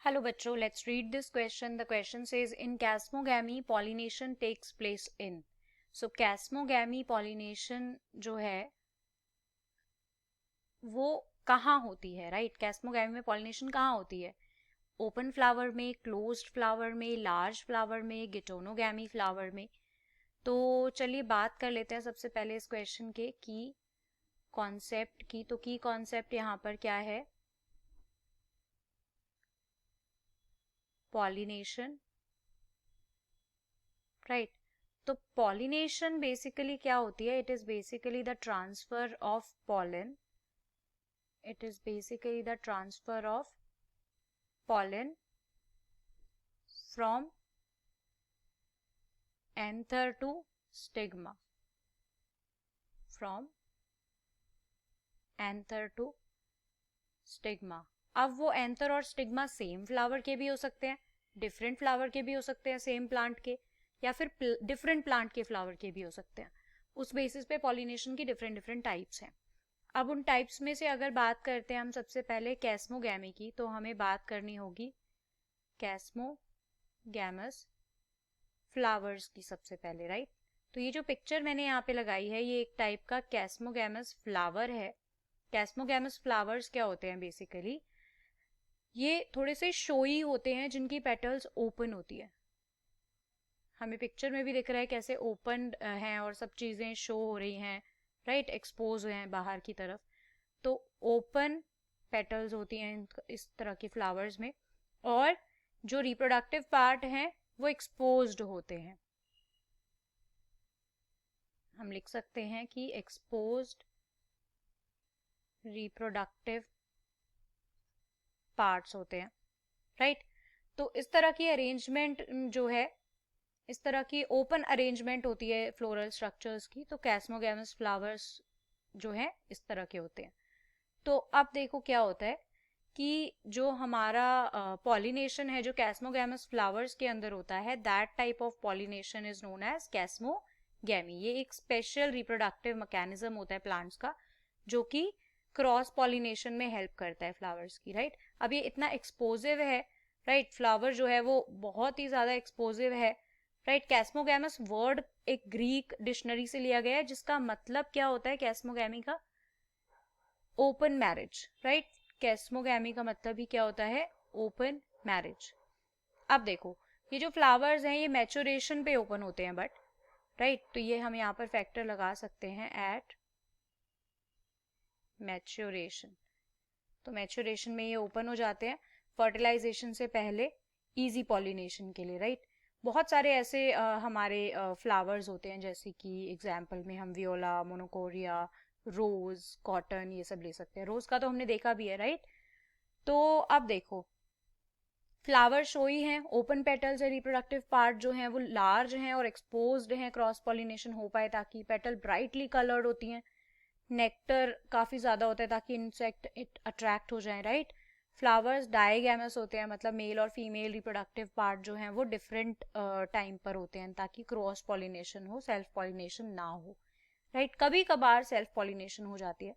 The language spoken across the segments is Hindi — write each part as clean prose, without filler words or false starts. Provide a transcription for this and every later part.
Hello बच्चों, let's read this question. The question says in Casmogamy pollination takes place in. So Casmogamy pollination जो है वो कहाँ होती है, राइट? Casmogamy में pollination कहाँ होती है? ओपन फ्लावर में, क्लोज्ड फ्लावर में, लार्ज फ्लावर में, गिटोनोगैमी फ्लावर में. तो चलिए बात कर लेते हैं सबसे पहले इस क्वेश्चन के की कॉन्सेप्ट की. तो की कॉन्सेप्ट यहाँ पर क्या है? Pollination, right? तो पॉलिनेशन बेसिकली क्या होती है? It is basically the transfer of pollen. It is basically the transfer of pollen from anther to stigma. From anther to stigma. अब वो एंथर और स्टिग्मा सेम फ्लावर के भी हो सकते हैं, डिफरेंट फ्लावर के भी हो सकते हैं, सेम प्लांट के, या फिर डिफरेंट प्लांट के फ्लावर के भी हो सकते हैं. उस बेसिस पे पॉलिनेशन की डिफरेंट डिफरेंट टाइप्स हैं. अब उन टाइप्स में से अगर बात करते हैं हम सबसे पहले कैस्मोगैमी की, तो हमें बात करनी होगी कैस्मोगैमस फ्लावर्स की सबसे पहले, राइट? तो ये जो पिक्चर मैंने यहाँ पे लगाई है ये एक टाइप का कैस्मोगैमस फ्लावर है. कैस्मोगैमस फ्लावर्स क्या होते हैं? बेसिकली ये थोड़े से शोई होते हैं जिनकी पेटल्स ओपन होती है. हमें पिक्चर में भी दिख रहा है कैसे ओपन हैं और सब चीज़ें शो हो रही हैं, राइट? एक्सपोज हुए हैं बाहर की तरफ. तो ओपन पेटल्स होती हैं इस तरह के फ्लावर्स में, और जो रिप्रोडक्टिव पार्ट हैं वो एक्सपोज्ड होते हैं. हम लिख सकते हैं कि एक्सपोज्ड रिप्रोडक्टिव पार्ट्स होते हैं, राइट? तो इस तरह की अरेंजमेंट जो है, इस तरह की ओपन अरेंजमेंट होती है फ्लोरल स्ट्रक्चर्स की. तो कैस्मोगैमस फ्लावर्स जो है इस तरह के होते हैं. तो अब देखो क्या होता है कि जो हमारा पॉलिनेशन है जो कैस्मोगैमस फ्लावर्स के अंदर होता है, that type of pollination is known as chasmogamy. ये एक स्पेशल रिप्रोडक्टिव मैकेनिज्म होता है प्लांट्स का जो कि क्रॉस पॉलिनेशन में हेल्प करता है फ्लावर्स की, राइट? अब ये इतना एक्सपोजिव है, राइट? फ्लावर जो है वो बहुत ही ज्यादा एक्सपोजिव है, राइट? कैस्मोगैमस वर्ड एक ग्रीक डिक्शनरी से लिया गया है जिसका मतलब क्या होता है कैस्मोगैमी का? Open marriage, right? कैस्मोगैमी का मतलब ही क्या होता है? Open marriage. अब देखो ये जो फ्लावर्स हैं ये मैच्योरेशन पे ओपन होते हैं, बट राइट, तो ये हम यहाँ पर फैक्टर लगा सकते हैं एट मैच्योरेशन. तो मैच्योरेशन में ये ओपन हो जाते हैं फर्टिलाइजेशन से पहले, इजी पॉलिनेशन के लिए, राइट? बहुत सारे ऐसे हमारे फ्लावर्स होते हैं, जैसे कि एग्जाम्पल में हम वियोला, मोनोकोरिया, रोज, कॉटन, ये सब ले सकते हैं. रोज का तो हमने देखा भी है, राइट? तो अब देखो फ्लावर शोई हैं, ओपन पेटल्स है, रिप्रोडक्टिव पार्ट जो हैं वो लार्ज हैं और एक्सपोज्ड हैं, क्रॉस पॉलिनेशन हो पाए ताकि पेटल ब्राइटली कलर्ड होती हैं, नेक्टर काफी ज्यादा होता है ताकि इंसेक्ट अट्रैक्ट हो जाए, राइट? फ्लावर्स डाइगैमस होते हैं, मतलब मेल और फीमेल रिप्रोडक्टिव पार्ट जो हैं वो डिफरेंट टाइम पर होते हैं ताकि क्रॉस पॉलिनेशन हो, सेल्फ पॉलिनेशन ना हो, राइट? कभी कभार सेल्फ पॉलिनेशन हो जाती है.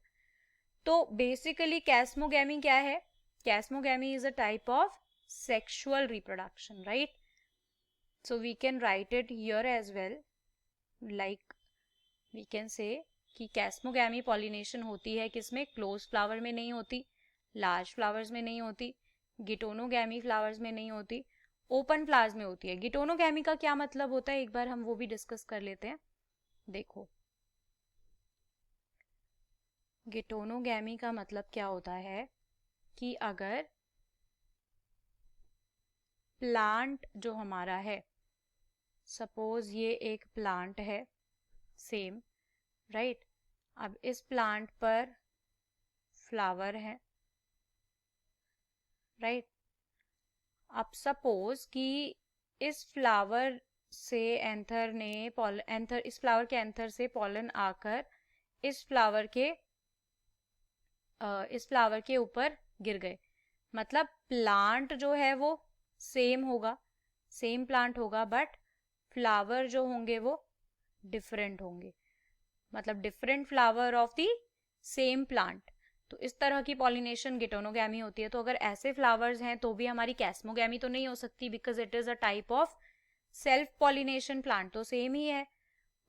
तो बेसिकली कैस्मोगैमी क्या है? Chasmogamy is a type of sexual reproduction, right? So we can write it here as well, like we can say कि कैस्मोगैमी पॉलिनेशन होती है किसमें? क्लोज फ्लावर में नहीं होती, लार्ज फ्लावर्स में नहीं होती, गिटोनोगैमी फ्लावर्स में नहीं होती, ओपन फ्लावर्स में होती है. गिटोनोगैमी का क्या मतलब होता है एक बार हम वो भी डिस्कस कर लेते हैं. देखो गिटोनोगैमी का मतलब क्या होता है कि अगर प्लांट जो हमारा है, सपोज ये एक प्लांट है सेम, राइट? अब इस प्लांट पर फ्लावर है, राइट? अब सपोज कि इस फ्लावर से एंथर ने एंथर, इस फ्लावर के एंथर से पॉलन आकर इस फ्लावर के ऊपर गिर गए. मतलब प्लांट जो है वो सेम होगा, सेम प्लांट होगा, बट फ्लावर जो होंगे वो डिफरेंट होंगे, मतलब different flower of the same plant. तो इस तरह की पॉलिनेशन गिटोनोगैमी होती है। तो अगर ऐसे फ्लावर्स हैं तो भी हमारी कैस्मोगैमी तो नहीं हो सकती, because it is a type of self pollination plant, तो सेम ही है।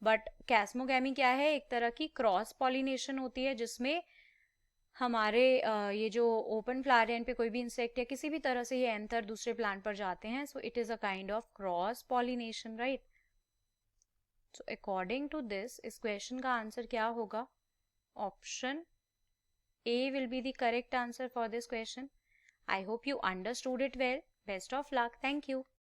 बट कैस्मोगैमी क्या है, एक तरह की क्रॉस पॉलिनेशन होती है जिसमें हमारे ये जो ओपन फ्लावर है इन पे कोई भी इंसेक्ट या किसी भी तरह से ये एंथर दूसरे प्लांट पर जाते हैं। So it is a kind of cross pollination, right. So according to this इस क्वेश्चन का आंसर क्या होगा? Option A will be the correct answer for this question. I hope you understood it well. Best of luck. Thank you.